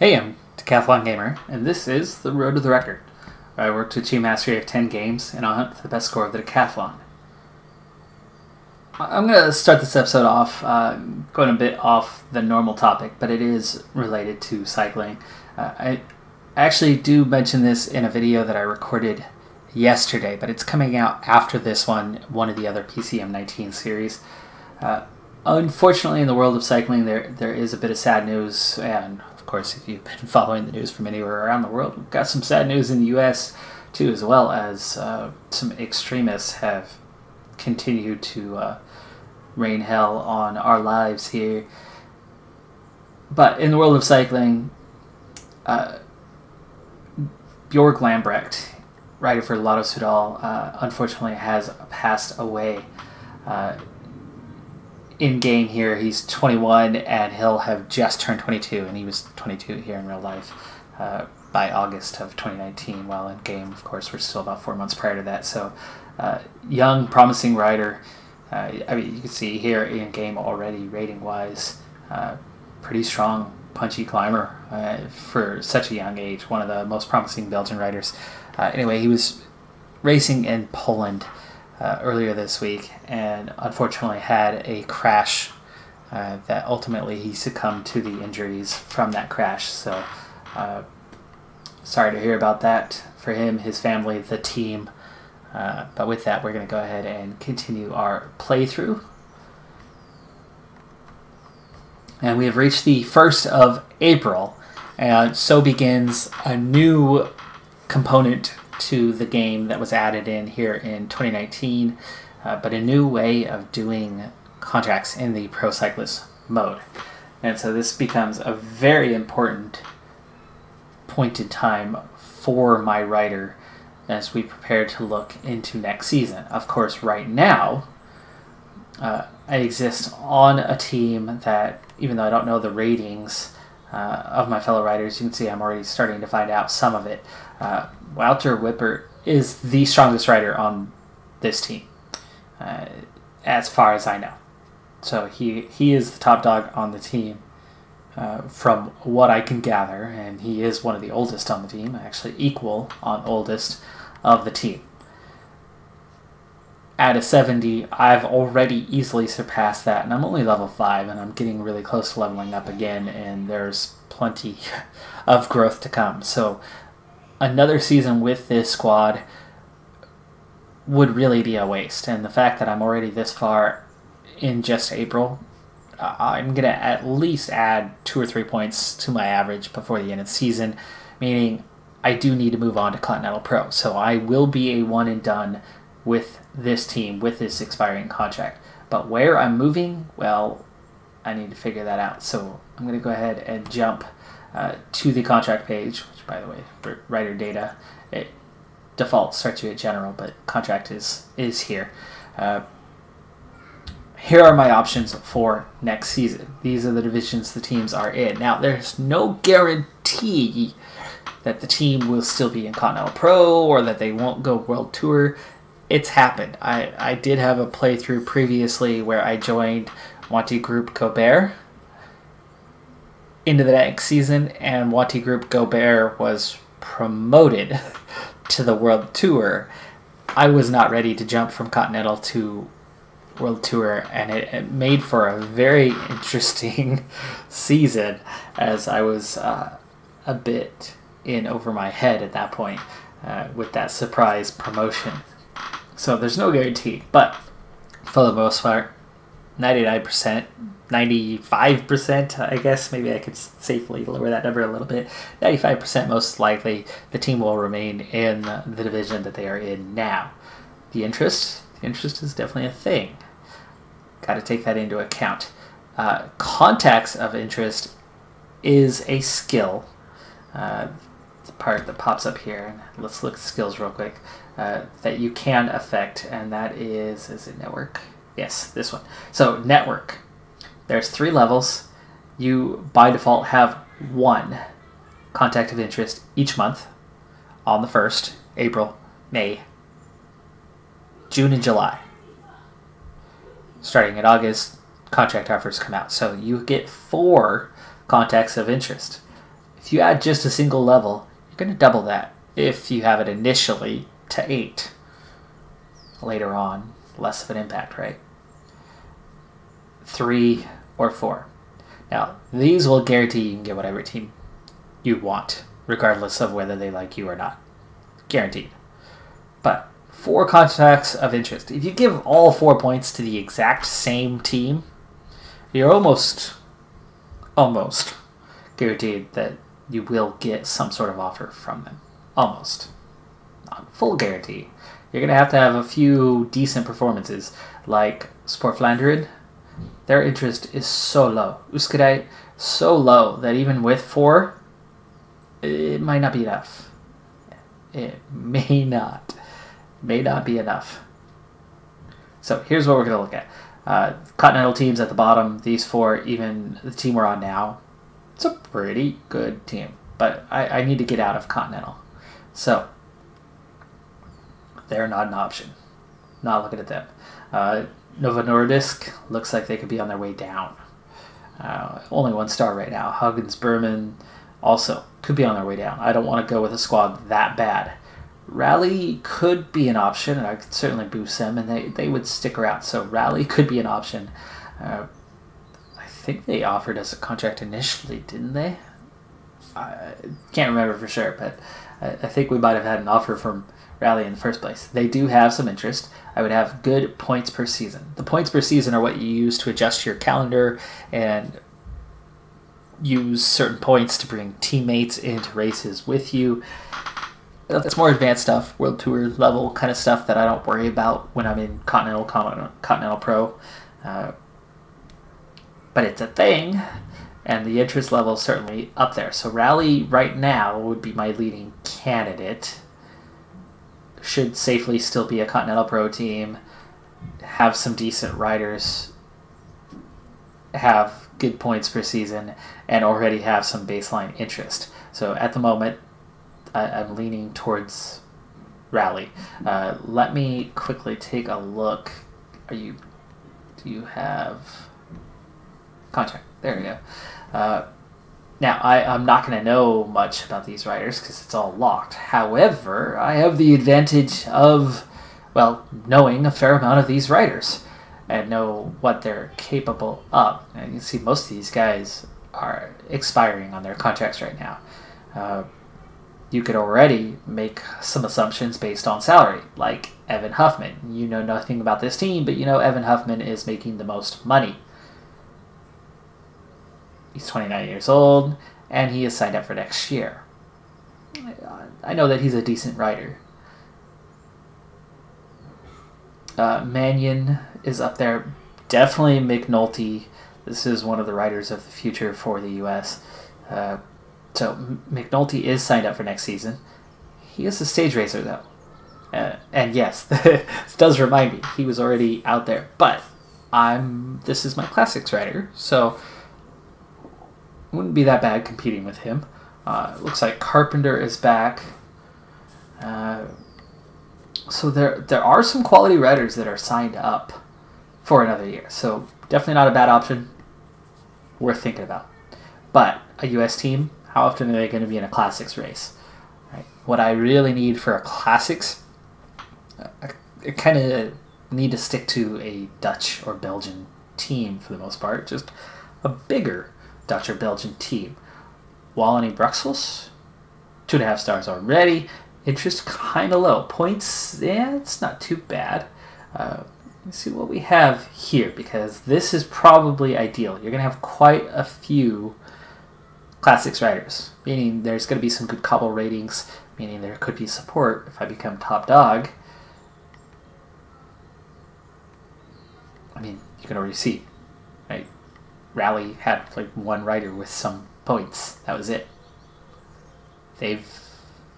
Hey, I'm Decathlon Gamer, and this is the Road to the Record, where I work to achieve mastery of 10 games, and I'll hunt for the best score of the Decathlon. I'm going to start this episode off going a bit off the normal topic, but it is related to cycling. I actually do mention this in a video that I recorded yesterday, but it's coming out after this one of the other PCM19 series. Unfortunately, in the world of cycling, there is a bit of sad news, and of course, if you've been following the news from anywhere around the world, we've got some sad news in the U.S. too, as well as some extremists have continued to rain hell on our lives here. But in the world of cycling, Bjorg Lambrecht, rider for Lotto Soudal, unfortunately has passed away. In game here, he's 21, and he'll have just turned 22, and he was 22 here in real life by August of 2019, while in game, of course, we're still about 4 months prior to that. So, young, promising rider. I mean, you can see here in game already, rating-wise, pretty strong, punchy climber for such a young age. One of the most promising Belgian riders. Anyway, he was racing in Poland earlier this week, and unfortunately had a crash that ultimately he succumbed to the injuries from that crash. So sorry to hear about that for him, his family, the team. But with that, we're going to go ahead and continue our playthrough. And we have reached the 1st of April, and so begins a new component to the game that was added in here in 2019, but a new way of doing contracts in the Pro Cyclist mode. And so this becomes a very important point in time for my rider as we prepare to look into next season. Of course, right now, I exist on a team that, even though I don't know the ratings of my fellow riders, you can see I'm already starting to find out some of it. Wouter Wippert is the strongest rider on this team, as far as I know. So he is the top dog on the team, from what I can gather, and he is one of the oldest on the team, actually equal on oldest of the team. At a 70, I've already easily surpassed that, and I'm only level 5, and I'm getting really close to leveling up again, and there's plenty of growth to come. So another season with this squad would really be a waste, and the fact that I'm already this far in just April, I'm going to at least add 2 or 3 points to my average before the end of the season, meaning I do need to move on to Continental Pro. So I will be a one and done with this team, with this expiring contract. But where I'm moving, well, I need to figure that out. So I'm going to go ahead and jump to the contract page, which, by the way, for rider data, it default starts you at general, but contract is here. Here are my options for next season. These are the divisions the teams are in. Now, there's no guarantee that the team will still be in Continental Pro or that they won't go World Tour. It's happened. I did have a playthrough previously where I joined Wanty Group Gobert into the next season, and Wanty Group Gobert was promoted to the World Tour. I was not ready to jump from Continental to World Tour, and it made for a very interesting season, as I was a bit in over my head at that point with that surprise promotion. So there's no guarantee, but for the most part, 99%, 95%, I guess, maybe I could safely lower that number a little bit, 95% most likely the team will remain in the division that they are in now. The interest is definitely a thing. Got to take that into account. Contacts of interest is a skill. The part that pops up here, and let's look at skills real quick, that you can affect, and that is it network? Yes, this one. So network, there's 3 levels. You by default have 1 contact of interest each month on the 1st, April, May, June, and July. Starting in August, contract offers come out. So you get 4 contacts of interest. If you add just a single level, you're going to double that if you have it initially to 8. Later on, less of an impact, right? 3 or 4. Now, these will guarantee you can get whatever team you want, regardless of whether they like you or not. Guaranteed. But 4 contacts of interest. If you give all 4 points to the exact same team, you're almost guaranteed that you will get some sort of offer from them. Almost. Not full guarantee. You're going to have a few decent performances, like Sport Flandern. Their interest is so low. Uskadite, so low that even with 4, it might not be enough. It may not be enough. So here's what we're going to look at. Continental teams at the bottom, these 4, even the team we're on now, it's a pretty good team. But I need to get out of Continental. So they're not an option. Not looking at them. Nova Nordisk looks like they could be on their way down. Only 1 star right now. Huggins Berman also could be on their way down. I don't want to go with a squad that bad. Rally could be an option, and I could certainly boost them, and they would stick around. So Rally could be an option. I think they offered us a contract initially, didn't they? I can't remember for sure, but I think we might have had an offer from Rally in the first place. They do have some interest. I would have good points per season. The points per season are what you use to adjust your calendar and use certain points to bring teammates into races with you. That's more advanced stuff, World Tour level kind of stuff that I don't worry about when I'm in Continental Pro. But it's a thing, and the interest level is certainly up there. So Rally right now would be my leading candidate. Should safely still be a Continental Pro team, have some decent riders, have good points per season, and already have some baseline interest. So at the moment, I'm leaning towards Rally. Let me quickly take a look. Do you have contract? There we go. Now, I'm not going to know much about these riders because it's all locked. However, I have the advantage of, well, knowing a fair amount of these riders and know what they're capable of. And you can see most of these guys are expiring on their contracts right now. You could already make some assumptions based on salary, like Evan Huffman. You know nothing about this team, but you know Evan Huffman is making the most money. He's 29 years old, and he is signed up for next year. I know that he's a decent rider. Mannion is up there. Definitely McNulty. This is one of the riders of the future for the U.S. So McNulty is signed up for next season. He is a stage racer, though. And yes, this does remind me, he was already out there. But this is my classics rider, so wouldn't be that bad competing with him. It looks like Carpenter is back. So there are some quality riders that are signed up for another year. So definitely not a bad option. Worth thinking about. But a U.S. team, how often are they going to be in a classics race? Right? What I really need for a classics, I kind of need to stick to a Dutch or Belgian team for the most part. Just a bigger Dutch or Belgian team. Wallonie Bruxelles, 2.5 stars already. Interest kind of low. Points, yeah, it's not too bad. Let's see what we have here, because this is probably ideal. You're going to have quite a few classics riders, meaning there's going to be some good cobble ratings, meaning there could be support if I become top dog. I mean, you can already see, right? Rally had like 1 rider with some points. That was it. They've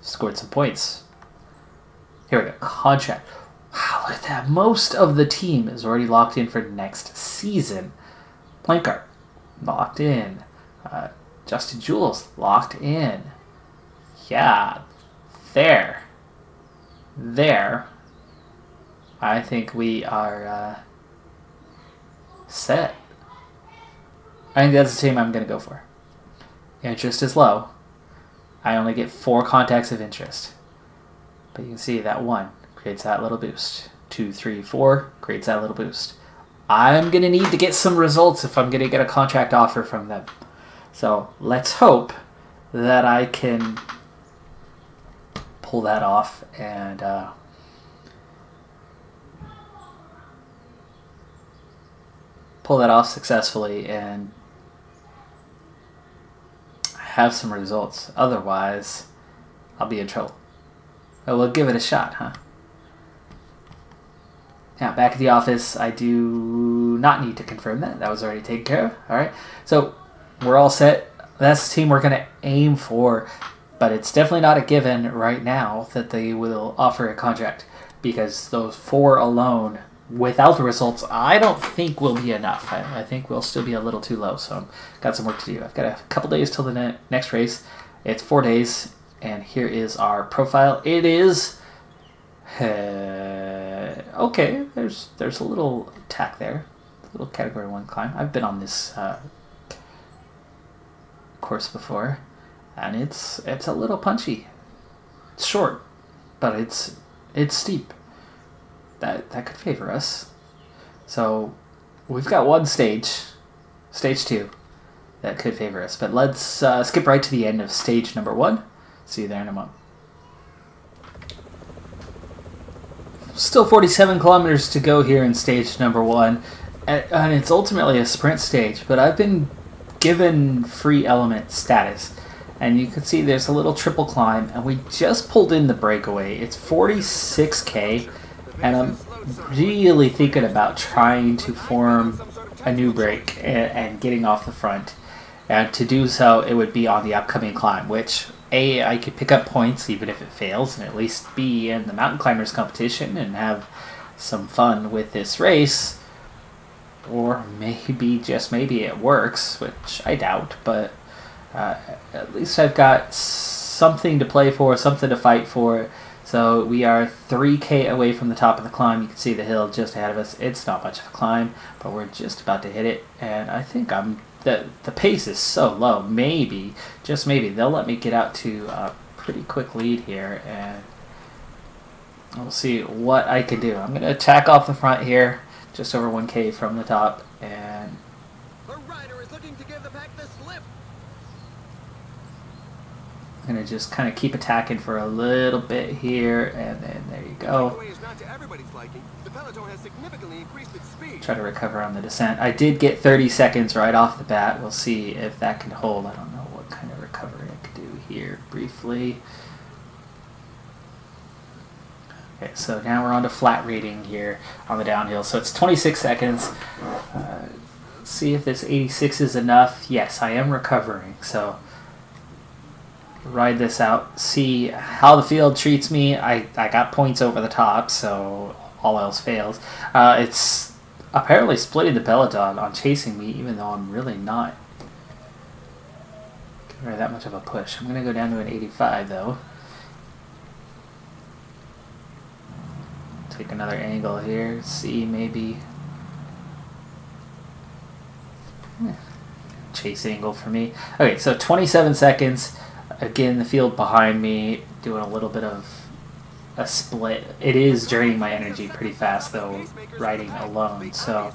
scored some points. Here we go. Contract. Wow, look at that. Most of the team is already locked in for next season. Plankart, locked in. Justin Jules, locked in. Yeah, there. I think we are set. I think that's the team I'm going to go for. Interest is low. I only get 4 contacts of interest. But you can see that 1 creates that little boost. 2, 3, 4 creates that little boost. I'm going to need to get some results if I'm going to get a contract offer from them. So let's hope that I can pull that off and pull that off successfully and have some results. Otherwise, I'll be in trouble. But we'll give it a shot, huh? Now, back at the office, I do not need to confirm that. That was already taken care of. All right. So we're all set. That's the team we're going to aim for. But it's definitely not a given right now that they will offer a contract, because those 4 alone, without the results, I don't think will be enough. I think we'll still be a little too low. So I've got some work to do. I've got a couple days till the next race. It's 4 days. And here is our profile. It is... okay, there's a little attack there. A little category 1 climb. I've been on this course before. And it's a little punchy. It's short, but it's steep. That could favor us. So we've got one stage 2, that could favor us. But let's skip right to the end of stage number 1. See you there in a moment. Still 47 kilometers to go here in stage number 1, and it's ultimately a sprint stage, but I've been given free element status. And you can see there's a little triple climb, and we just pulled in the breakaway. It's 46K, and I'm really thinking about trying to form a new break and getting off the front. And to do so, it would be on the upcoming climb, which A, I could pick up points even if it fails, and at least be in the mountain climbers competition and have some fun with this race. Or maybe, just maybe, it works, which I doubt, but at least I've got something to play for, something to fight for. So we are 3K away from the top of the climb. You can see the hill just ahead of us. It's not much of a climb, but we're just about to hit it. And I think the pace is so low. Maybe, just maybe, they'll let me get out to a pretty quick lead here, and we'll see what I can do. I'm going to attack off the front here, just over 1K from the top, and the rider is looking to give the pack the slip. I'm going to just kind of keep attacking for a little bit here, and then there you go. Try to recover on the descent. I did get 30 seconds right off the bat. We'll see if that can hold. I don't know what kind of recovery I could do here briefly. Okay, so now we're on to flat rating here on the downhill. So it's 26 seconds. Let's see if this 86 is enough. Yes, I am recovering. So ride this out, see how the field treats me. I got points over the top, so all else fails. It's apparently splitting the peloton on chasing me, even though I'm really not giving her that much of a push. I'm going to go down to an 85, though. Take another angle here, see maybe chase angle for me. Okay, so 27 seconds. Again, the field behind me, doing a little bit of a split. It is draining my energy pretty fast, though, riding alone. So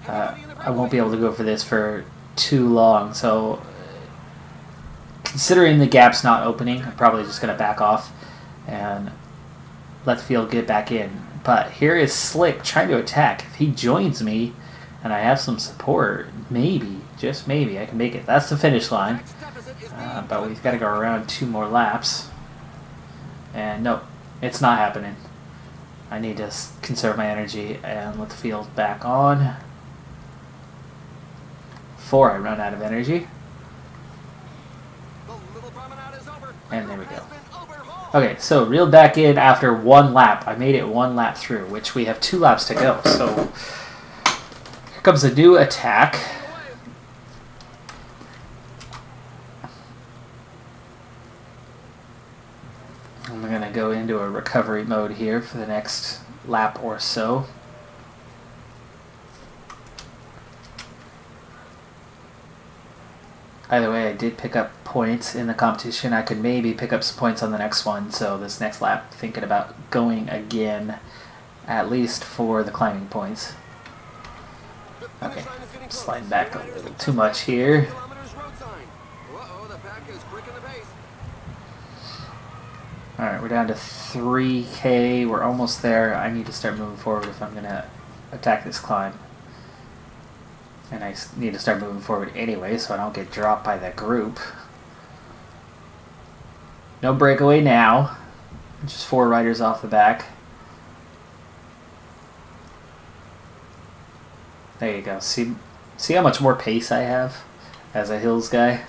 I won't be able to go for this for too long. So considering the gap's not opening, I'm probably just going to back off and let the field get back in. But here is Slick trying to attack. If he joins me and I have some support, maybe, just maybe, I can make it. That's the finish line. But we've got to go around 2 more laps. And no, it's not happening. I need to conserve my energy and let the field back on before I run out of energy. And there we go. Okay, so reeled back in after 1 lap. I made it 1 lap through, which we have 2 laps to go. So here comes a new attack. I'm going to go into a recovery mode here for the next lap or so. Either way, I did pick up points in the competition, I could maybe pick up some points on the next one. So this next lap, thinking about going again, at least for the climbing points. Okay, sliding back a little too much here. Alright, we're down to 3K. We're almost there. I need to start moving forward if I'm going to attack this climb. And I need to start moving forward anyway so I don't get dropped by that group. No breakaway now. Just 4 riders off the back. There you go. See how much more pace I have as a hills guy?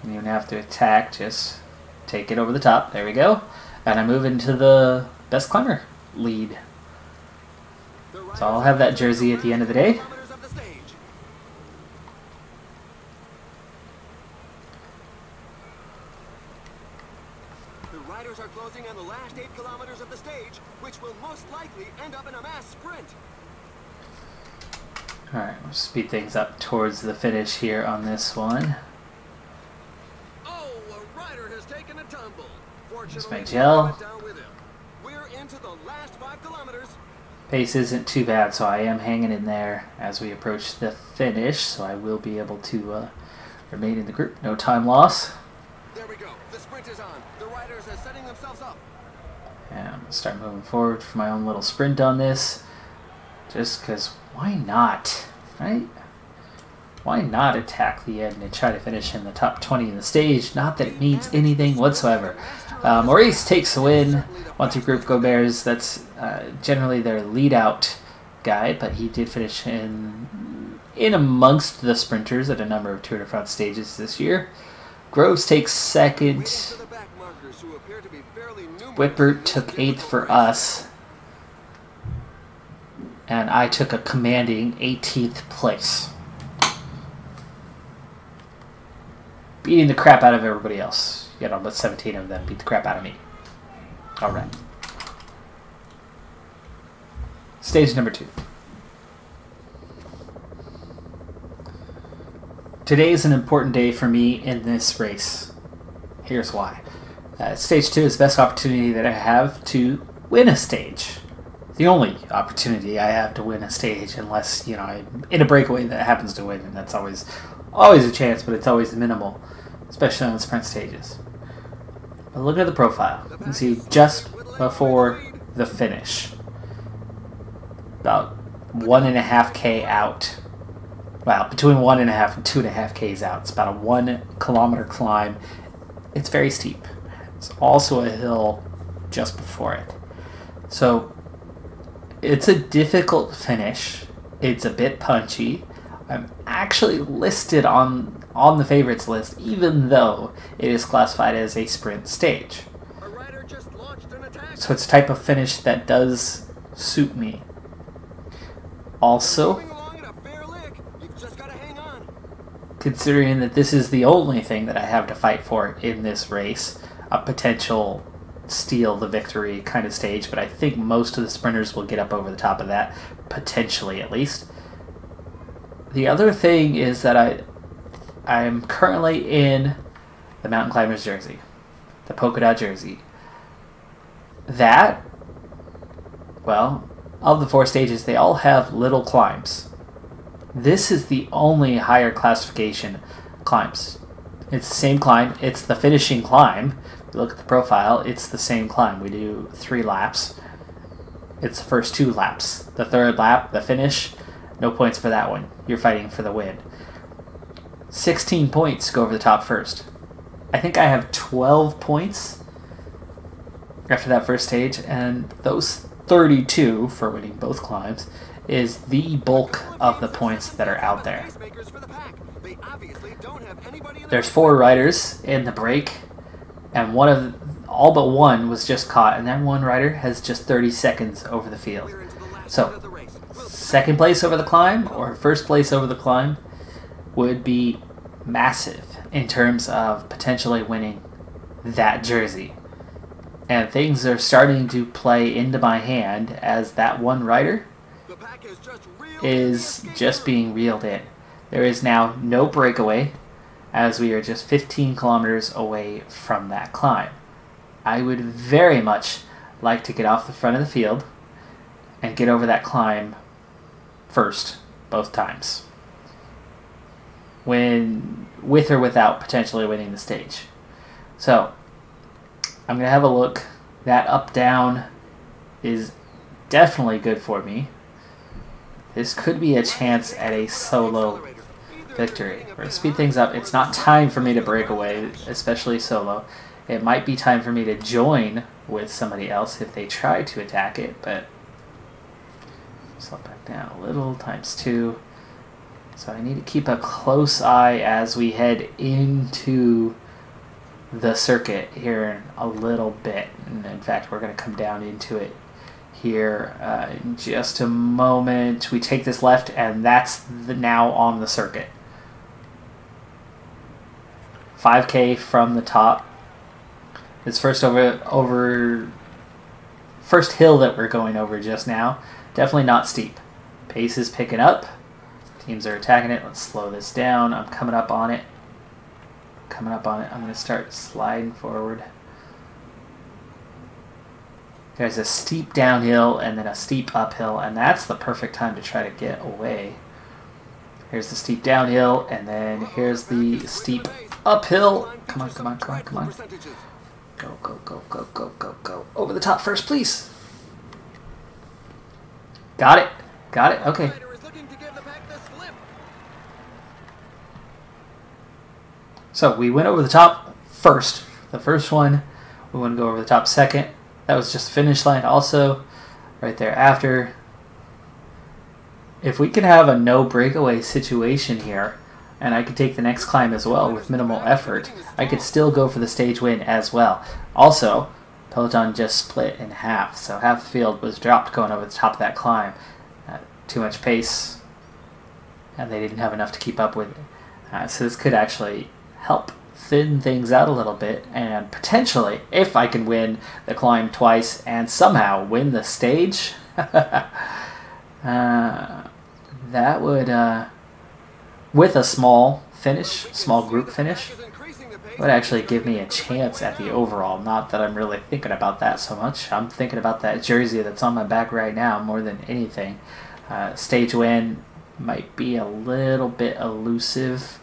Don't even have to attack, just take it over the top. There we go. And I move into the best climber lead. So I'll have that jersey at the end of the day. The riders are closing on the last 8 kilometers of the stage, which will most likely end up in a mass sprint. Alright, we'll speed things up towards the finish here on this one. Oh, a rider has taken a tumble. There's my gel. We're into the last 5 kilometers. Pace isn't too bad, so I am hanging in there as we approach the finish, so I will be able to remain in the group. No time loss. There we go. The sprint is on. The riders are setting themselves up. And I'm going to start moving forward for my own little sprint on this. Just because, why not? Right? Why not attack the end and try to finish in the top 20 in the stage? Not that it means anything whatsoever. Maurice takes the win. 1-2 group Go Bears. That's generally their lead out guy, but he did finish in amongst the sprinters at a number of Tour de France stages this year. Groves takes second. Whitbert took 8th for us. And I took a commanding 18th place. Beating the crap out of everybody else. You know, but 17 of them beat the crap out of me. Alright. Stage number 2. Today is an important day for me in this race. Here's why. Stage 2 is the best opportunity that I have to win a stage. The only opportunity I have to win a stage, unless, you know, I'm in a breakaway that happens to win, and that's always a chance, but it's always minimal, especially on the sprint stages. But look at the profile. You can see just before the finish, about 1.5K out. Well, between 1.5 and 2.5 Ks out. It's about a 1 kilometer climb. It's very steep. It's also a hill just before it. So it's a difficult finish. It's a bit punchy. I'm actually listed on the favorites list, even though it is classified as a sprint stage. So it's a type of finish that does suit me. Also, considering that this is the only thing that I have to fight for in this race, a potential steal the victory kind of stage, but I think most of the sprinters will get up over the top of that, potentially at least. The other thing is that I'm currently in the mountain climbers jersey, the polka dot jersey. That, well, of the 4 stages, they all have little climbs. This is the only higher classification climbs. It's the same climb. It's the finishing climb. If you look at the profile, it's the same climb. We do 3 laps. It's the first 2 laps. The 3rd lap, the finish, no points for that one. You're fighting for the win. 16 points go over the top first. I think I have 12 points after that first stage, and those 32 for winning both climbs is the bulk of the points that are out there. There's 4 riders in the break, and all but one was just caught, and that one rider has just 30 seconds over the field. So, second place over the climb or first place over the climb would be massive in terms of potentially winning that jersey. And things are starting to play into my hand as that one rider is just being reeled in. There is now no breakaway as we are just 15 kilometers away from that climb. I would very much like to get off the front of the field and get over that climb first, both times. With or without potentially winning the stage. So, I'm going to have a look. That up-down is definitely good for me. This could be a chance at a solo victory. We're going to speed things up. It's not time for me to break away, especially solo. It might be time for me to join with somebody else if they try to attack it, but slow back down a little, ×2. So I need to keep a close eye as we head into the circuit here in a little bit. And in fact, we're going to come down into it here in just a moment. We take this left, and that's now on the circuit. 5K from the top. This first first hill that we're going over just now, definitely not steep. Pace is picking up. Teams are attacking it. Let's slow this down. I'm coming up on it. I'm going to start sliding forward. There's a steep downhill and then a steep uphill, and that's the perfect time to try to get away. Here's the steep downhill, and then here's the steep uphill. Come on, come on, come on, come on. Go, go, go, go, go, go, go. Over the top first, please. Got it. Got it. Okay. So we went over the top first. The first one. We want to go over the top second. That was just finish line also. Right there after. If we could have a no breakaway situation here, and I could take the next climb as well with minimal effort, I could still go for the stage win as well. Also, peloton just split in half, so half the field was dropped going over the top of that climb. Too much pace, and they didn't have enough to keep up with it. So this could actually help thin things out a little bit, and potentially, if I can win the climb twice and somehow win the stage, that would, with a small group finish, would actually give me a chance at the overall. Not that I'm really thinking about that so much. I'm thinking about that jersey that's on my back right now more than anything. Stage win might be a little bit elusive.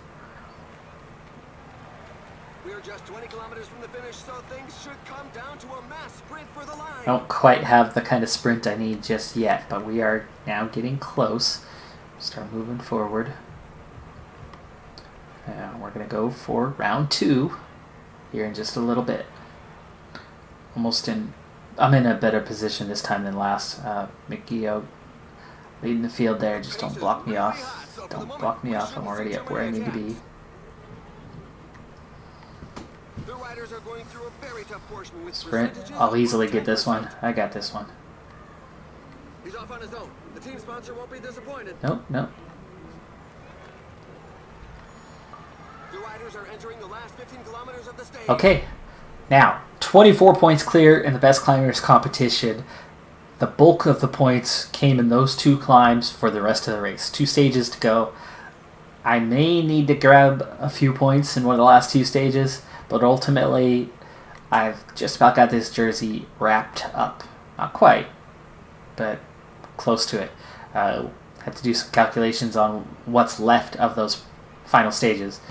We're just 20 kilometers from the finish, so things should come down to a mass sprint for the line. I don't quite have the kind of sprint I need just yet, but we are now getting close. Start moving forward. And we're going to go for round 2 here in just a little bit. I'm in a better position this time than last. McGeo leading the field there. Just don't block me off. Don't block me off. I'm already up where I need to be. The riders are going through a very tough portion with Sprint. I'll easily get this one. I got this one. He's off on his own. The team sponsor won't be disappointed. Nope, nope. The riders are entering the last 15 kilometers of the stage. Okay, now 24 points clear in the best climbers competition. The bulk of the points came in those 2 climbs for the rest of the race. 2 stages to go. I may need to grab a few points in one of the last 2 stages, but ultimately I've just about got this jersey wrapped up. Not quite, but close to it. Had to do some calculations on what's left of those final stages.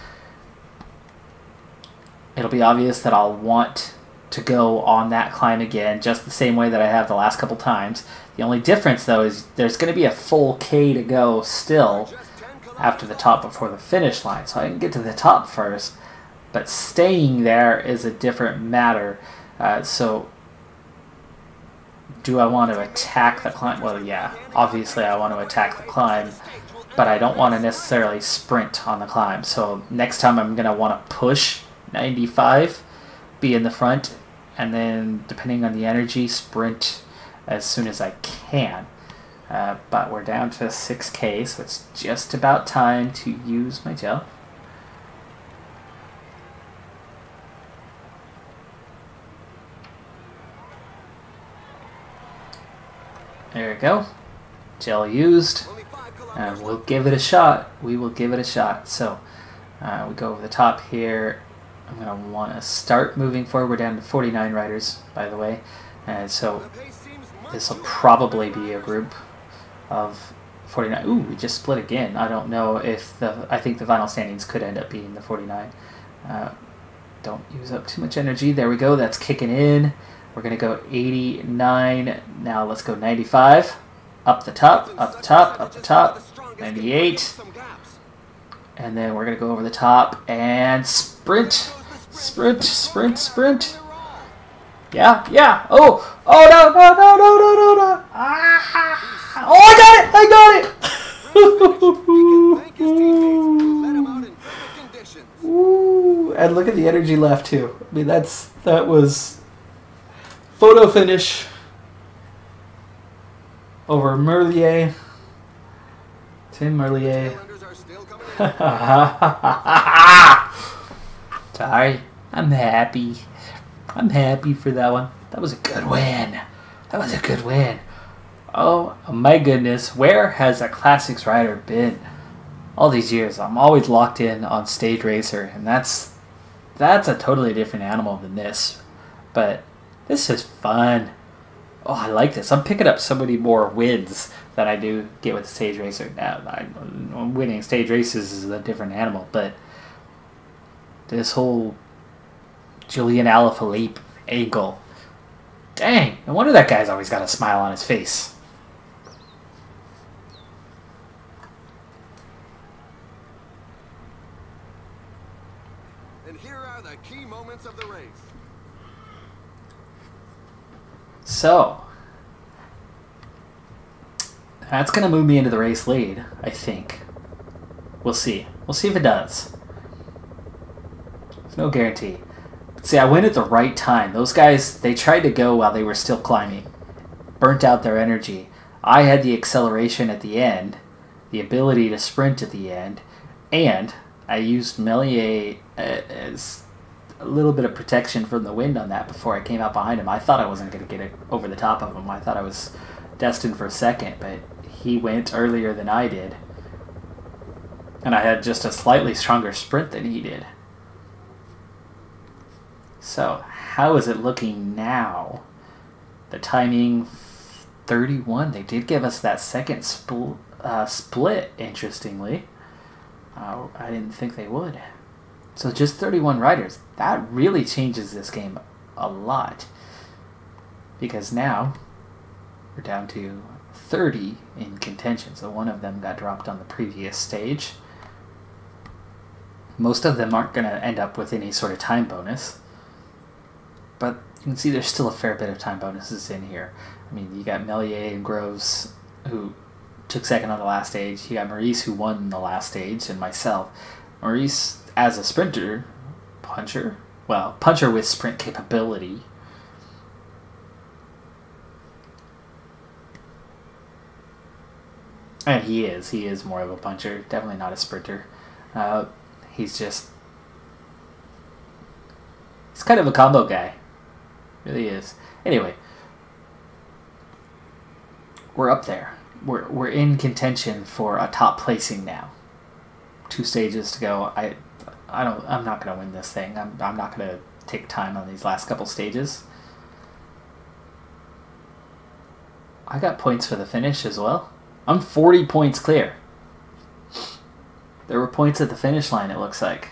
It'll be obvious that I'll want to go on that climb again, just the same way that I have the last couple times. The only difference, though, is there's going to be a full K to go still after the top before the finish line, so I can get to the top first. But staying there is a different matter. So, do I want to attack the climb? Well, yeah, obviously I want to attack the climb, but I don't want to necessarily sprint on the climb. So next time I'm going to want to push 95, be in the front, and then depending on the energy, sprint as soon as I can. But we're down to 6K, so it's just about time to use my gel. There we go. Gel used. And we'll give it a shot. We will give it a shot. So, We go over the top here. I'm going to want to start moving forward. We're down to 49 riders, by the way. And so this will probably be a group of 49. Ooh, we just split again. I don't know if I think the final standings could end up being the 49. Don't use up too much energy. There we go. That's kicking in. We're going to go 89. Now let's go 95. Up the top, up the top, up the top. 98. And then we're going to go over the top and sprint. Sprint, sprint, sprint. Yeah, yeah. Oh, oh, no, no, no, no, no, no, no. Ah. Oh, I got it. I got it. Ooh, and look at the energy left too. I mean, that was photo finish over Merlier, Tim Merlier. Sorry, I'm happy. I'm happy for that one. That was a good win. That was a good win. Oh my goodness, where has a Classics rider been all these years? I'm always locked in on Stage Racer, and that's a totally different animal than this. But this is fun. Oh, I like this. I'm picking up so many more wins than I do get with the Stage Racer. Now, winning Stage Races is a different animal, but this whole Julian Alaphilippe angle. Dang, no wonder that guy's always got a smile on his face. And here are the key moments of the race. So, that's going to move me into the race lead, I think. We'll see. We'll see if it does. There's no guarantee. But see, I went at the right time. Those guys, they tried to go while they were still climbing. Burnt out their energy. I had the acceleration at the end, the ability to sprint at the end, and I used Melier as a little bit of protection from the wind on that before I came out behind him. I thought I wasn't going to get it over the top of him. I thought I was destined for second, but he went earlier than I did. And I had just a slightly stronger sprint than he did. So, how is it looking now? The timing, 31. They did give us that second split, interestingly. I didn't think they would. So just 31 riders. That really changes this game a lot. Because now we're down to 30 in contention. So one of them got dropped on the previous stage. Most of them aren't going to end up with any sort of time bonus. But you can see there's still a fair bit of time bonuses in here. I mean, you got Melier and Groves, who took second on the last stage. You got Maurice, who won the last stage, and myself. Maurice, as a sprinter, puncher with sprint capability. And he is more of a puncher, definitely not a sprinter. He's kind of a combo guy, really is. Anyway, we're up there. We're in contention for a top placing now. 2 stages to go. I'm not gonna win this thing. I'm not gonna take time on these last couple stages. I got points for the finish as well. I'm 40 points clear. There were points at the finish line, it looks like.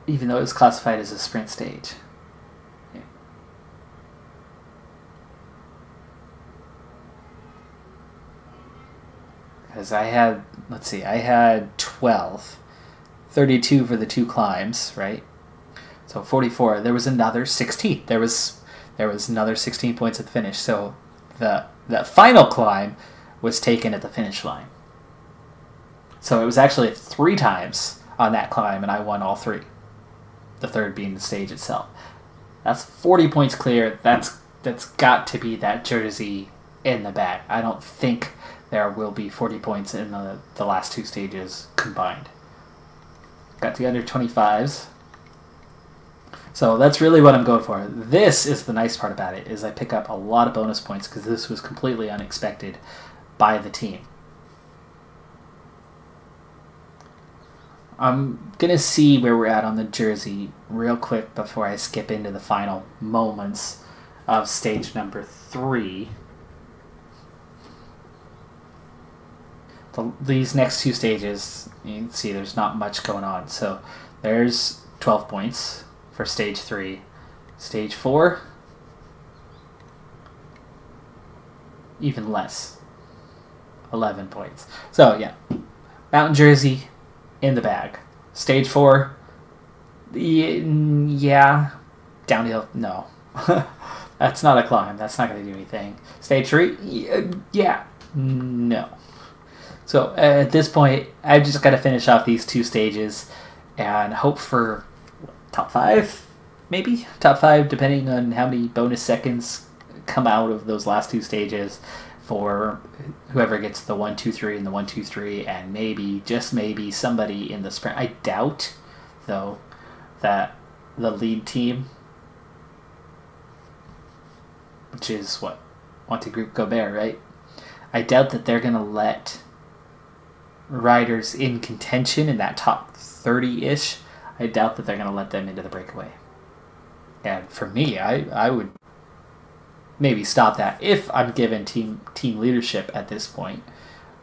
Even though it was classified as a sprint stage. Yeah. Because I had, let's see, I had 12. 32 for the 2 climbs, right? So 44. There was another 16. There was another 16 points at the finish. So the final climb was taken at the finish line. So it was actually 3 times on that climb, and I won all 3. The third being the stage itself. That's 40 points clear. That's got to be that jersey in the bag. I don't think there will be 40 points in the last 2 stages combined. Got the under 25s. So that's really what I'm going for. This is the nice part about it, is I pick up a lot of bonus points because this was completely unexpected by the team. I'm going to see where we're at on the jersey real quick before I skip into the final moments of stage number 3. These next 2 stages, you can see there's not much going on. So there's 12 points for stage 3. Stage 4, even less, 11 points. So yeah, mountain jersey in the bag. Stage 4, yeah, downhill, no. That's not a climb. That's not going to do anything. Stage 3, yeah, no. So at this point, I've just got to finish off these 2 stages and hope for top 5, maybe? Top 5, depending on how many bonus seconds come out of those last 2 stages for whoever gets the 1, 2, 3 and the 1, 2, 3, and maybe, just maybe, somebody in the sprint. I doubt, though, that the lead team, which is what? Wanty Group Gobert, right? I doubt that they're going to let riders in contention in that top 30-ish. I doubt that they're going to let them into the breakaway. And for me, I would maybe stop that if I'm given team leadership at this point,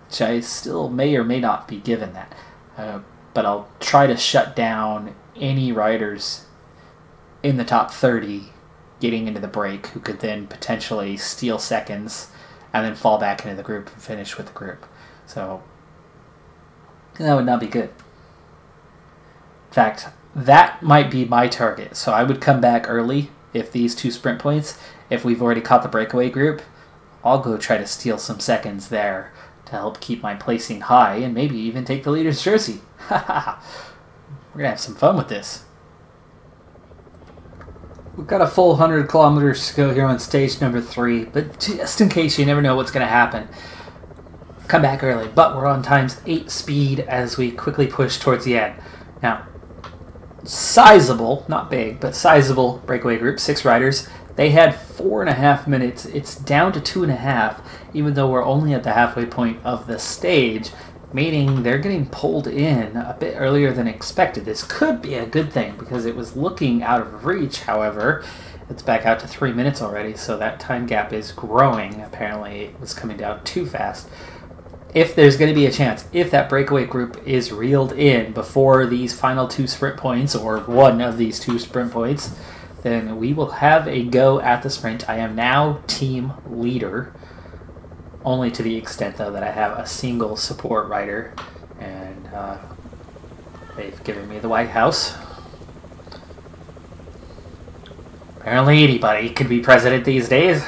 which I still may or may not be given that. But I'll try to shut down any riders in the top 30 getting into the break who could then potentially steal seconds and then fall back into the group and finish with the group. So that would not be good. In fact, that might be my target. So I would come back early if these 2 sprint points, if we've already caught the breakaway group, I'll go try to steal some seconds there to help keep my placing high and maybe even take the leader's jersey. We're going to have some fun with this. We've got a full 100 kilometers to go here on stage number 3, but just in case you never know what's going to happen, come back early. But we're on times 8 speed as we quickly push towards the end. Now, sizable, not big, but sizable breakaway group, 6 riders. They had 4.5 minutes. It's down to 2.5, even though we're only at the halfway point of the stage, meaning they're getting pulled in a bit earlier than expected. This could be a good thing because it was looking out of reach. However, it's back out to 3 minutes already, so that time gap is growing. Apparently, it was coming down too fast. If there's going to be a chance, if that breakaway group is reeled in before these final 2 sprint points, or one of these 2 sprint points, then we will have a go at the sprint. I am now team leader, only to the extent, though, that I have a single support rider, and they've given me the White House. Apparently anybody could be president these days.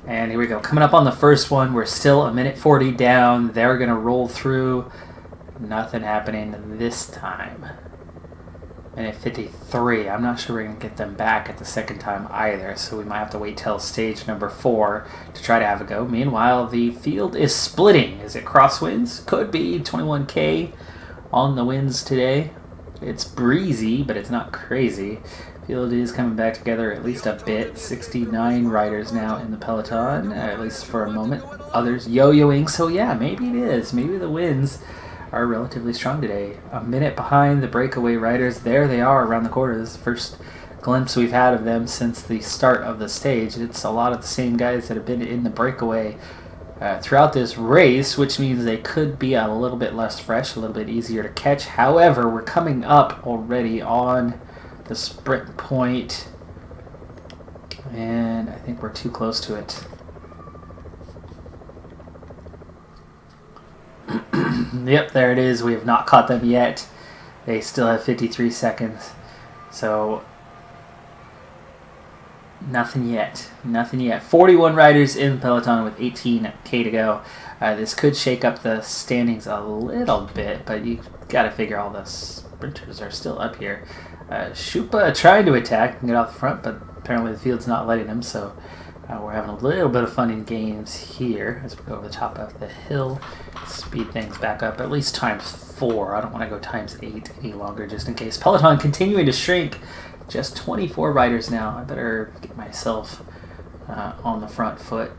And here we go. Coming up on the first one, we're still 1:40 down. They're going to roll through. Nothing happening this time. 1:53. I'm not sure we're going to get them back at the second time either, so we might have to wait till stage number 4 to try to have a go. Meanwhile, the field is splitting. Is it crosswinds? Could be. 21K on the winds today. It's breezy, but it's not crazy. Field is coming back together at least a bit. 69 riders now in the peloton, at least for a moment. Others yo-yoing, so yeah, maybe it is. Maybe the winds are relatively strong today. A minute behind the breakaway riders. There they are around the corner. This is the first glimpse we've had of them since the start of the stage. It's a lot of the same guys that have been in the breakaway throughout this race, which means they could be a little bit less fresh, a little bit easier to catch. However, we're coming up already on the sprint point, and I think we're too close to it. Yep, there it is. We have not caught them yet. They still have 53 seconds. So, nothing yet. Nothing yet. 41 riders in Peloton with 18K to go. This could shake up the standings a little bit, but you got to figure all the sprinters are still up here. Shupa trying to attack and get off the front, but apparently the field's not letting him, so we're having a little bit of fun in games here as we go over the top of the hill. Speed things back up, at least times 4. I don't want to go times 8 any longer just in case. Peloton continuing to shrink. Just 24 riders now. I better get myself on the front foot.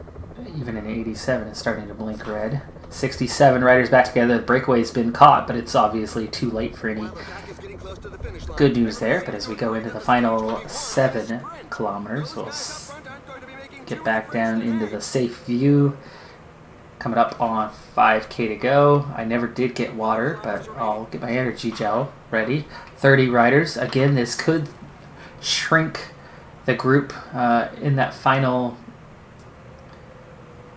Even an 87 is starting to blink red. 67 riders back together. The breakaway's been caught, but it's obviously too late for any good news there. But as we go into the final 7 kilometers, we'll get back down into the safe view. Coming up on 5K to go. I never did get water, but I'll get my energy gel ready. 30 riders. Again, this could shrink the group in that final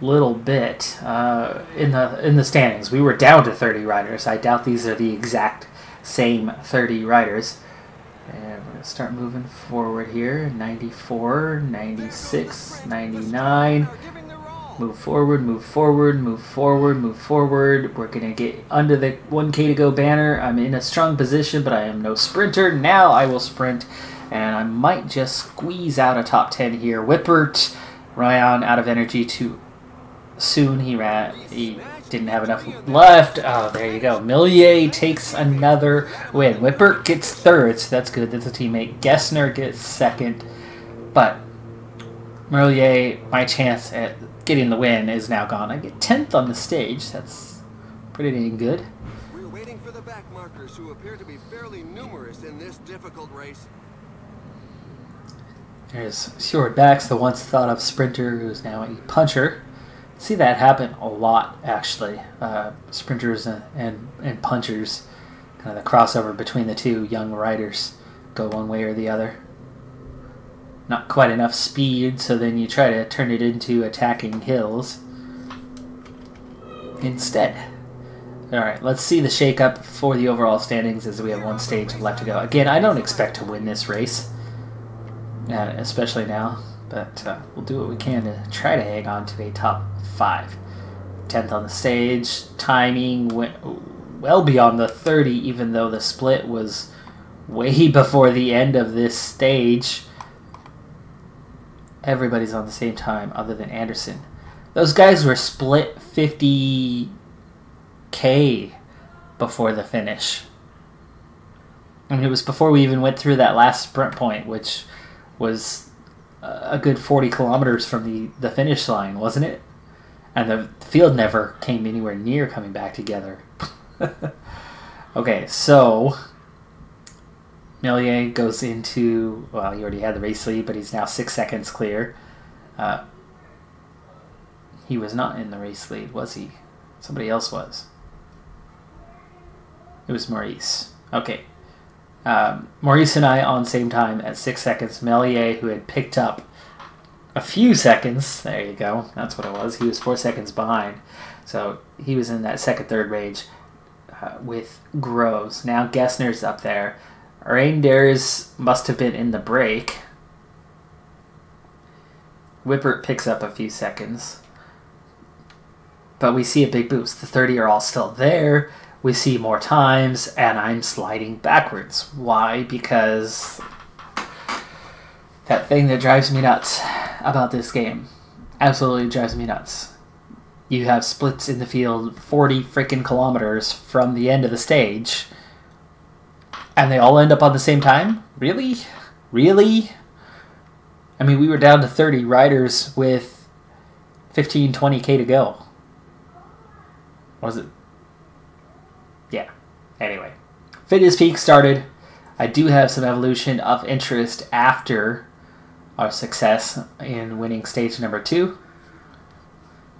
little bit in the standings. We were down to 30 riders. I doubt these are the exact same 30 riders. And we're going to start moving forward here. 94, 96, 99. Move forward, move forward, move forward, move forward. We're going to get under the 1K to go banner. I'm in a strong position, but I am no sprinter. Now I will sprint, and I might just squeeze out a top 10 here. Whippert, Ryan out of energy too soon. He didn't have enough left. Oh, there you go. Millier takes another win. Whippert gets third, so that's good. That's a teammate. Gessner gets second, but Millier, my chance at getting the win is now gone. I get 10th on the stage. That's pretty dang good. We're waiting for the back markers, who appear to be fairly numerous in this difficult race. There's Stuart Bax, the once thought of sprinter who's now a puncher. See that happen a lot, actually. Sprinters and punchers, kind of the crossover between the two young riders, go one way or the other. Not quite enough speed, so then you try to turn it into attacking hills instead. Alright, let's see the shake-up for the overall standings as we have one stage left to go. Again, I don't expect to win this race, especially now, but we'll do what we can to try to hang on to a top 5. 10th on the stage. Timing went well beyond the 30, even though the split was way before the end of this stage. Everybody's on the same time other than Anderson. Those guys were split 50K before the finish. I mean, it was before we even went through that last sprint point, which was a good 40 kilometers from the finish line, wasn't it? And the field never came anywhere near coming back together. Okay, so Millier goes into, well, he already had the race lead, but he's now 6 seconds clear. He was not in the race lead, was he? Somebody else was. It was Maurice. Okay. Maurice and I on same time at 6 seconds. Millier, who had picked up a few seconds, there you go, that's what it was. He was 4 seconds behind. So he was in that second, third range with Groves. Now Gessner's up there. Reinders must have been in the break. Whippert picks up a few seconds. But we see a big boost. The 30 are all still there. We see more times, and I'm sliding backwards. Why? Because that thing that drives me nuts about this game absolutely drives me nuts. You have splits in the field 40 freaking kilometers from the end of the stage, and they all end up on the same time? Really? Really? I mean, we were down to 30 riders with 15, 20K to go. Was it? Yeah. Anyway. Fitness Peak started. I do have some evolution of interest after our success in winning stage number 2.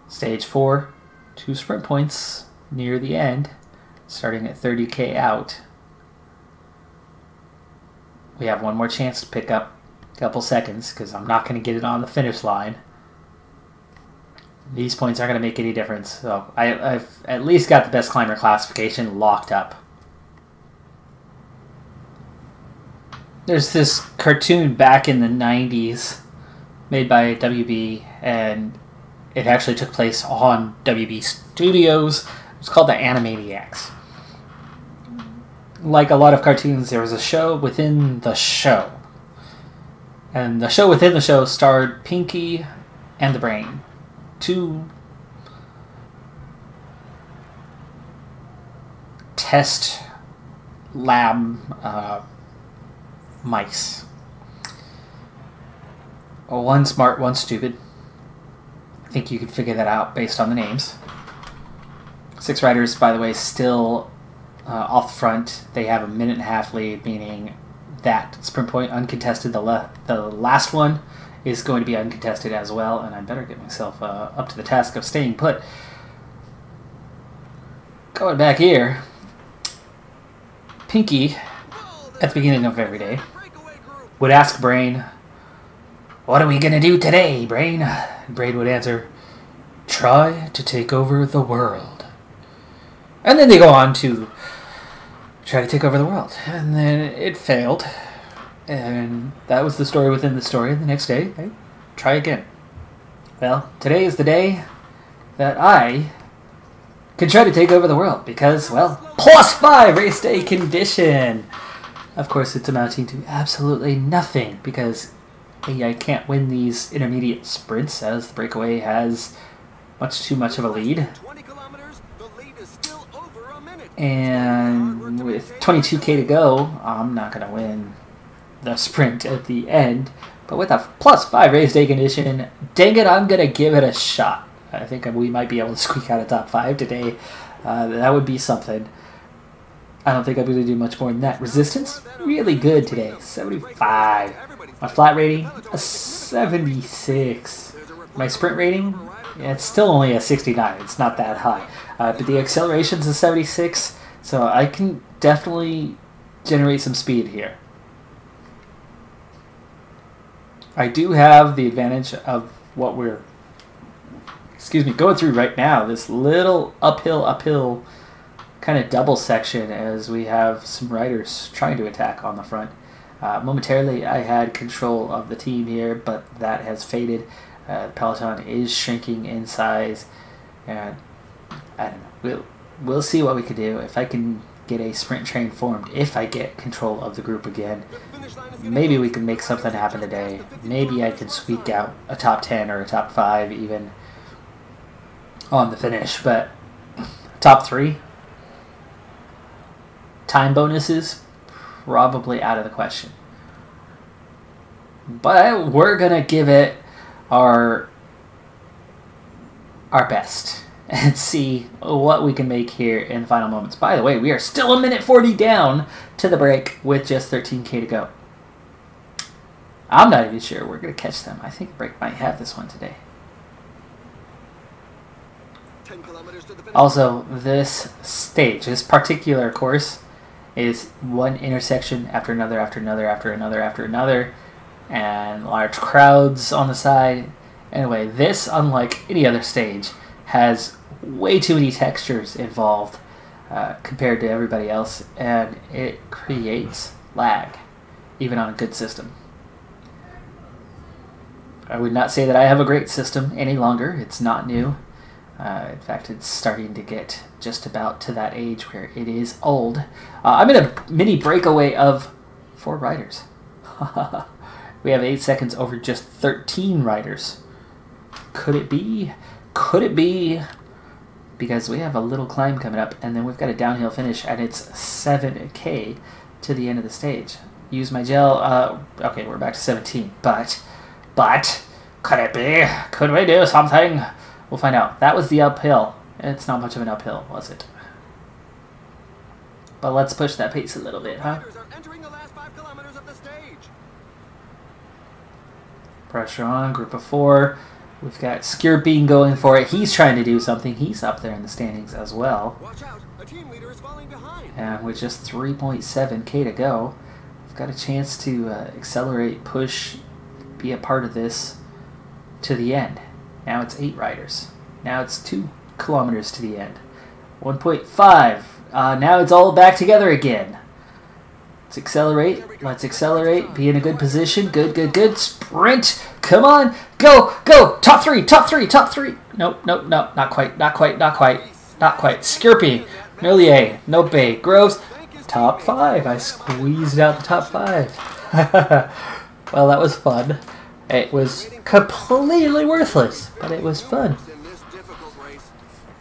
Stage 4, 2 sprint points near the end, starting at 30K out. We have one more chance to pick up a couple seconds because I'm not going to get it on the finish line. These points aren't going to make any difference. So I've at least got the best climber classification locked up. There's this cartoon back in the 90s made by WB, and it actually took place on WB Studios. It's called the Animaniacs. Like a lot of cartoons, there was a show within the show. And the show within the show starred Pinky and the Brain. 2 test lab mice. One smart, one stupid. I think you could figure that out based on the names. 6 riders, by the way, still off the front. They have a 1.5-minute lead, meaning that sprint point uncontested. The last one is going to be uncontested as well, and I better get myself up to the task of staying put. Going back here, Pinky, at the beginning of every day, would ask Brain, "What are we going to do today, Brain?" And Brain would answer, "Try to take over the world." And then they go on to try to take over the world. And then it failed. And that was the story within the story. And the next day, they try again. Well, today is the day that I can try to take over the world. Because, well, +5 race day condition. Of course, it's amounting to absolutely nothing. Because I can't win these intermediate sprints as the breakaway has much too much of a lead. And with 22k to go, I'm not going to win the sprint at the end. But with a +5 race day condition, dang it, I'm going to give it a shot. I think we might be able to squeak out a top 5 today. That would be something. I don't think I'm going to do much more than that. Resistance, really good today, 75. My flat rating, a 76. My sprint rating, yeah, it's still only a 69. It's not that high. But the acceleration's a 76, so I can definitely generate some speed here. I do have the advantage of what we're, going through right now. This little uphill kind of double section as we have some riders trying to attack on the front. Momentarily, I had control of the team here, but that has faded. The peloton is shrinking in size, and I don't know. We'll see what we can do. If I can get a sprint train formed, if I get control of the group again, maybe we can make something happen today. Maybe I can squeak out a top 10 or a top 5 even on the finish. But top 3, time bonuses, probably out of the question. But we're gonna give it our best and see what we can make here in the final moments. By the way, we are still 1:40 down to the break with just 13k to go. I'm not even sure we're going to catch them. I think break might have this one today. Also, this stage, this particular course, is one intersection after another, after another, after another, after another, and large crowds on the side. Anyway, this, unlike any other stage, has way too many textures involved compared to everybody else, and it creates lag, even on a good system. I would not say that I have a great system any longer. It's not new. In fact, it's starting to get just about to that age where it is old. I'm in a mini breakaway of 4 riders. We have 8 seconds over just 13 riders. Could it be? Could it be? Because we have a little climb coming up, and then we've got a downhill finish, and it's 7k to the end of the stage. Use my gel. Okay, we're back to 17. But, could it be? Could we do something? We'll find out. That was the uphill. It's not much of an uphill, was it? But let's push that pace a little bit, huh? Pressure on, group of 4. We've got Skirbean going for it. He's trying to do something. He's up there in the standings as well. Watch out, a team leader is falling behind. And with just 3.7k to go, we've got a chance to accelerate, push, be a part of this to the end. Now it's 8 riders. Now it's 2 kilometers to the end. 1.5. Now it's all back together again. Let's accelerate. Let's accelerate. Be in a good position. Good, good, good. Sprint. Come on. Go, go. Top 3, top 3, top 3. Nope, nope, nope. Not quite, not quite, not quite. Not quite. Skirpy. Millier. Nope. Groves. Top 5. I squeezed out the top 5. Well, that was fun. It was completely worthless, but it was fun.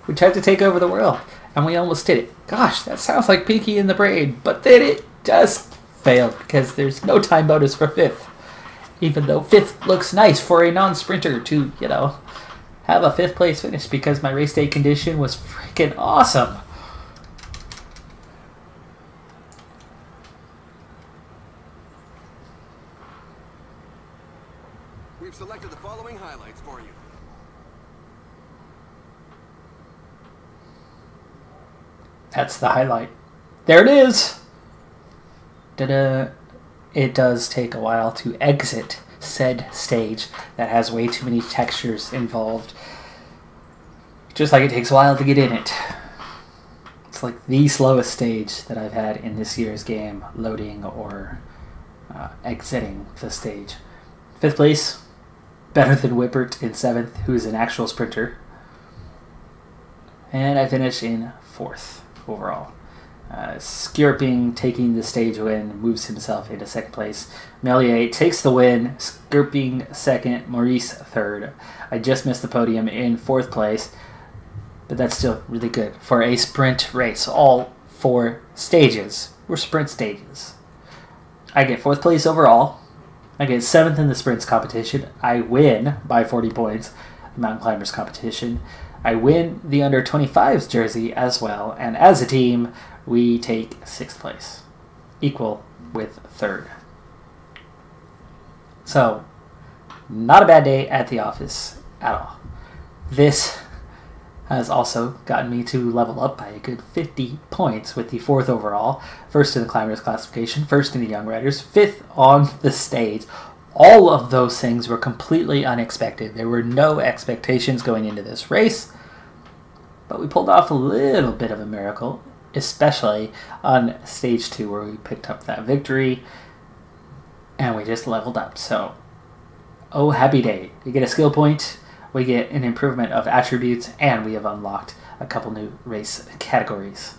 We tried to take over the world, and we almost did it. Gosh, that sounds like Pinky in the Brain, but then it just failed because there's no time bonus for 5th. Even though 5th looks nice for a non-sprinter to, you know, have a 5th place finish because my race day condition was freaking awesome. We've selected the following highlights for you. That's the highlight. There it is! Ta-da! It does take a while to exit said stage that has way too many textures involved. Just like it takes a while to get in it. It's like the slowest stage that I've had in this year's game, loading or exiting the stage. 5th place, better than Whippert in 7th, who is an actual sprinter. And I finish in 4th overall. Skirping taking the stage win moves himself into 2nd place. Melier takes the win, Skirping 2nd, Maurice 3rd. I just missed the podium in 4th place, but that's still really good for a sprint race. All 4 stages were sprint stages. I get 4th place overall. I get 7th in the sprints competition. I win by 40 points, the mountain climbers competition. I win the under 25s jersey as well, and as a team, we take 6th place, equal with 3rd. So, not a bad day at the office at all. This has also gotten me to level up by a good 50 points with the 4th overall, 1st in the climbers classification, 1st in the young riders, 5th on the stage. All of those things were completely unexpected. There were no expectations going into this race, but we pulled off a little bit of a miracle, especially on stage 2 where we picked up that victory and we just leveled up. So, oh happy day. We get a skill point, we get an improvement of attributes, and we have unlocked a couple new race categories.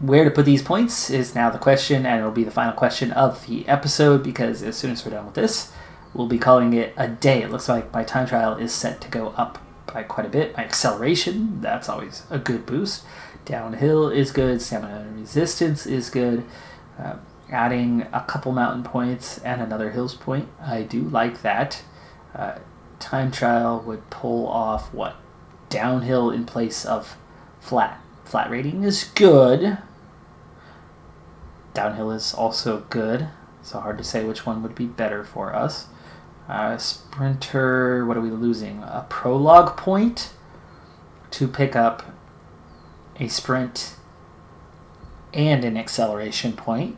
Where to put these points is now the question, and it'll be the final question of the episode, because as soon as we're done with this, we'll be calling it a day. It looks like my time trial is set to go up by quite a bit. My acceleration, that's always a good boost. Downhill is good. Stamina and resistance is good. Adding a couple mountain points and another hills point, I do like that. Time trial would pull off what? Downhill in place of flat. Flat rating is good. Downhill is also good. So hard to say which one would be better for us. Sprinter, what are we losing? A prologue point to pick up a sprint and an acceleration point.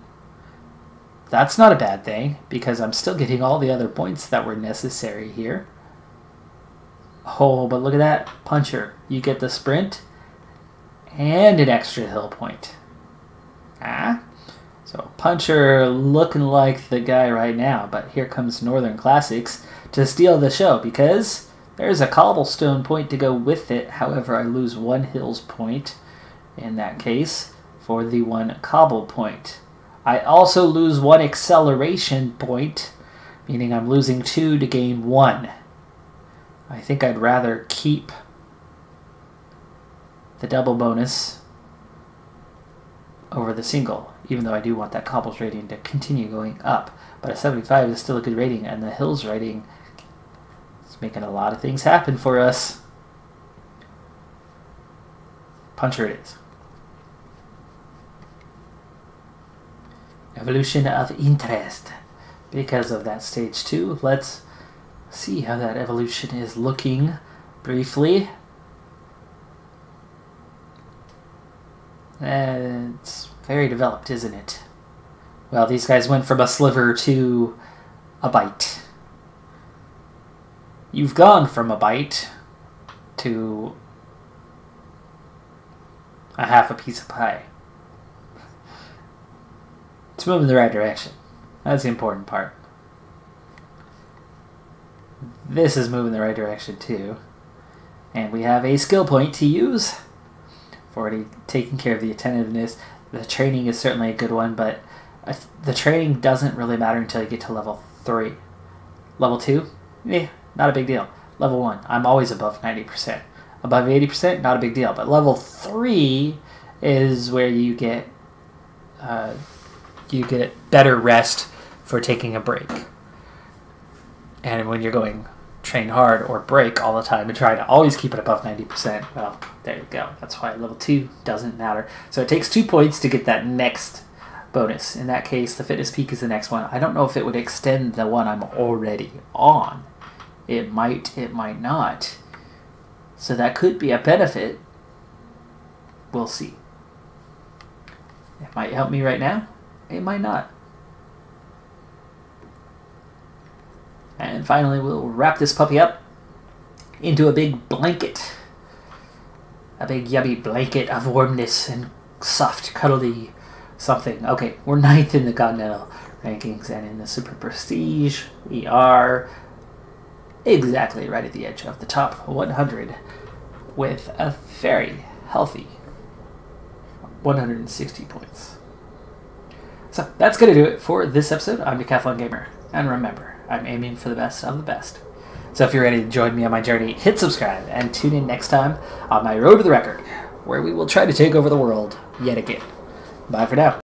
That's not a bad thing, because I'm still getting all the other points that were necessary here. Oh, but look at that. Puncher. You get the sprint and an extra hill point. So Puncher looking like the guy right now, but here comes Northern Classics to steal the show, because there's a cobblestone point to go with it. However, I lose 1 hills point in that case for the 1 cobble point. I also lose 1 acceleration point, meaning I'm losing 2 to gain 1. I think I'd rather keep the double bonus over the single, even though I do want that cobbles rating to continue going up. But a 75 is still a good rating, and the hills rating is making a lot of things happen for us. Puncher it is. Evolution of interest. Because of that stage 2, let's see how that evolution is looking briefly. It's very developed, isn't it? Well, these guys went from a sliver to a bite. You've gone from a bite to a half a piece of pie. It's moving in the right direction. That's the important part. This is moving in the right direction too. And we have a skill point to use. I've already taken care of the attentiveness. The training is certainly a good one, but the training doesn't really matter until you get to level 3. Level 2? Not a big deal. Level 1, I'm always above 90%. Above 80%, not a big deal. But level 3 is where you get better rest for taking a break. And when you're going train hard or break all the time and try to always keep it above 90%, well, there you go. That's why level 2 doesn't matter. So it takes 2 points to get that next bonus. In that case, the fitness peak is the next one. I don't know if it would extend the one I'm already on. It might not. So that could be a benefit. We'll see. It might help me right now. It might not. And finally, we'll wrap this puppy up into a big blanket. A big yummy blanket of warmness and soft, cuddly something. Okay, we're 9th in the Continental rankings, and in the Super Prestige, we are exactly right at the edge of the top 100 with a very healthy 160 points. So that's going to do it for this episode. I'm Decathlon Gamer, and remember, I'm aiming for the best of the best. So if you're ready to join me on my journey, hit subscribe and tune in next time on my road to the record, where we will try to take over the world yet again. Bye for now.